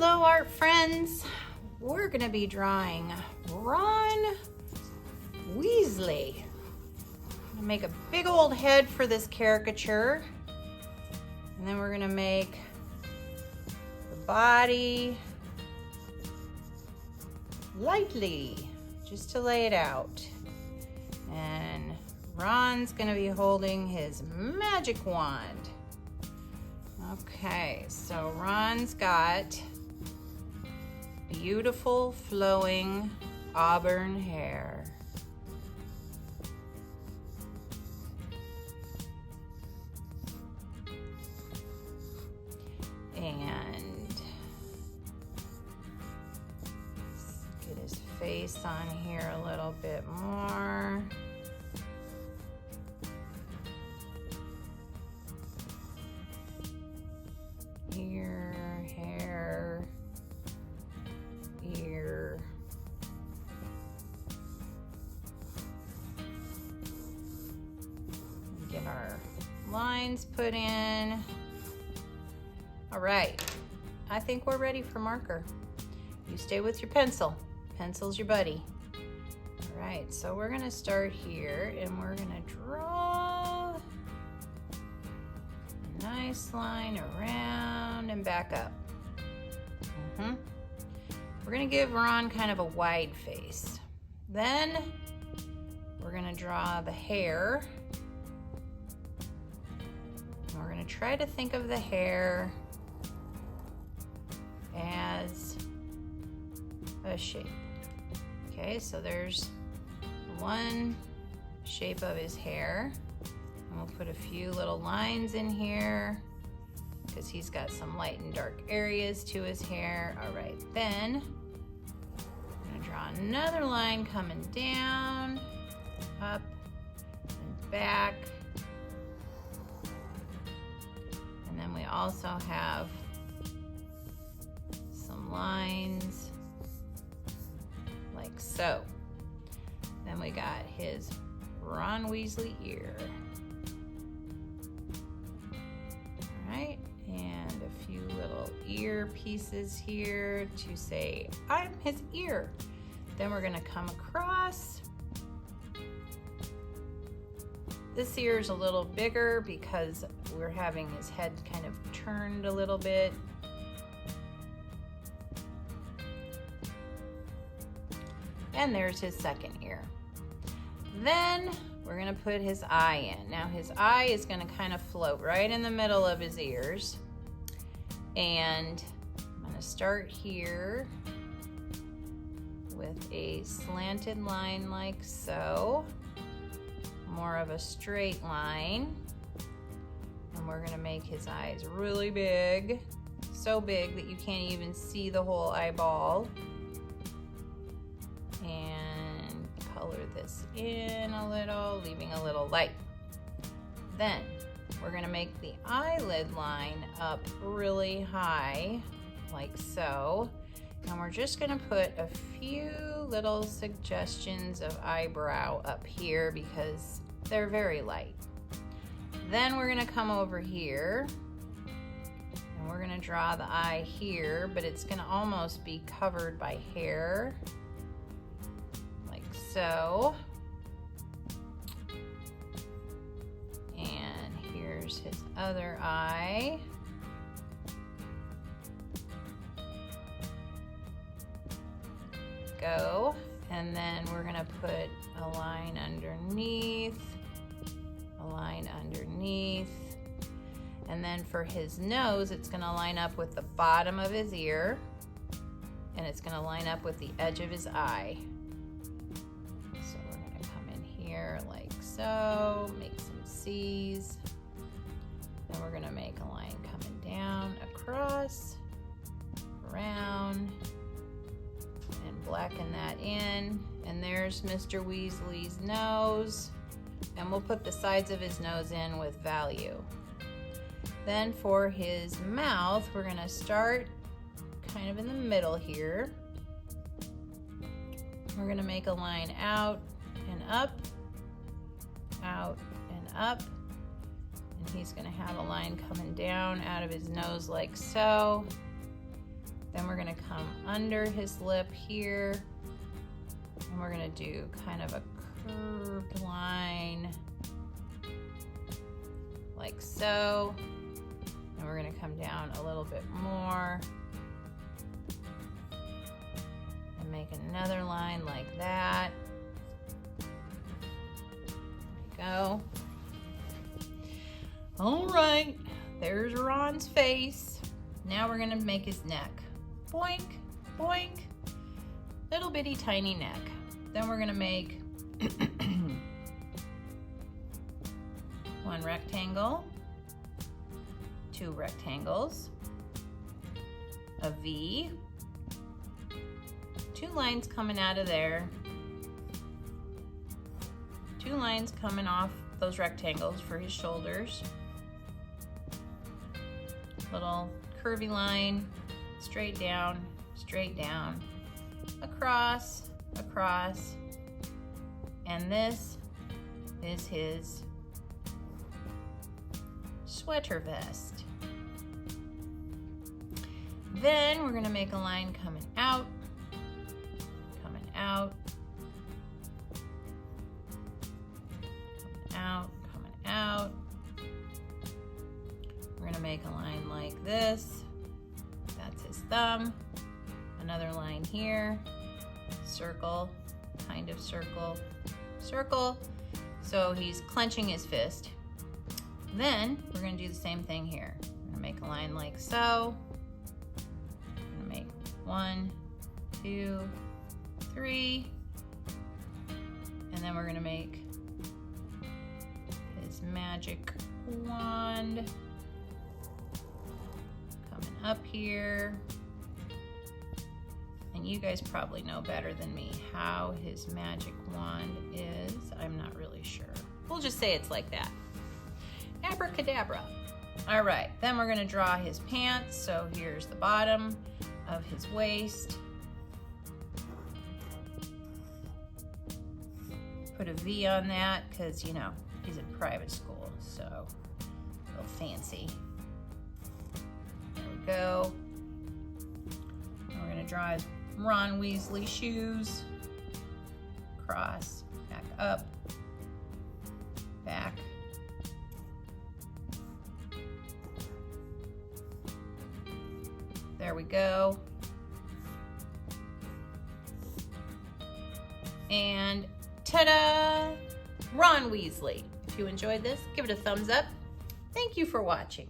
Hello, art friends. We're gonna be drawing Ron Weasley. I'm gonna make a big old head for this caricature. And then we're gonna make the body lightly, just to lay it out. And Ron's gonna be holding his magic wand. Okay, so Ron's got beautiful flowing auburn hair. And let's get his face on here a little bit more. Ear, hair, ear. Get our lines put in. All right, I think we're ready for marker. You stay with your pencil. Pencil's your buddy. All right, so we're gonna start here and we're gonna draw a nice line around and back up. We're gonna give Ron kind of a wide face. Then we're gonna draw the hair. And we're gonna try to think of the hair as a shape. Okay, so there's one shape of his hair. And we'll put a few little lines in here because he's got some light and dark areas to his hair. All right, then I'm gonna draw another line coming down, up and back. And then we also have some lines like so. Then we got his Ron Weasley ear. All right, and a few little ear pieces here to say, I'm his ear. Then we're gonna come across. This ear is a little bigger because we're having his head kind of turned a little bit. And there's his second ear. Then we're gonna put his eye in. Now his eye is gonna kind of float right in the middle of his ears. And I'm gonna start here with a slanted line like so. More of a straight line. And we're gonna make his eyes really big. So big that you can't even see the whole eyeball. And color this in a little, leaving a little light. Then we're gonna make the eyelid line up really high, like so. And we're just gonna put a few little suggestions of eyebrow up here because they're very light. Then we're gonna come over here and we're gonna draw the eye here, but it's gonna almost be covered by hair. So, and here's his other eye. Go, and then we're gonna put a line underneath, a line underneath, and then for his nose, it's gonna line up with the bottom of his ear, and it's gonna line up with the edge of his eye. Like so, make some C's. Then we're gonna make a line coming down, across, around, and blacken that in. And there's Mr. Weasley's nose. And we'll put the sides of his nose in with value. Then for his mouth, we're gonna start kind of in the middle here. We're gonna make a line out and up, out and up, and he's going to have a line coming down out of his nose like so. Then we're gonna come under his lip here, and we're gonna do kind of a curved line like so. And we're gonna come down a little bit more and make another line like that. There we go. All right, there's Ron's face. Now we're gonna make his neck. Boink, boink, little bitty tiny neck. Then we're gonna make one rectangle, two rectangles, a V, two lines coming out of there, two lines coming off those rectangles for his shoulders, little curvy line, straight down, across, across, and this is his sweater vest. Then we're gonna make a line coming out, coming out, coming out, coming out. We're gonna make a line like this. That's his thumb. Another line here, circle, kind of circle, circle. So he's clenching his fist. Then we're gonna do the same thing here. We're gonna make a line like so. I'm gonna make 1, 2, 3. And then we're gonna make his magic wand coming up here. And you guys probably know better than me how his magic wand is. I'm not really sure. We'll just say it's like that. Abracadabra. All right, then we're gonna draw his pants. So here's the bottom of his waist. Put a V on that because, you know, he's in private school, so a little fancy. There we go. And we're gonna draw his Ron Weasley shoes. Cross, back up, back. There we go. And ta-da! Ron Weasley. If you enjoyed this, give it a thumbs up. Thank you for watching.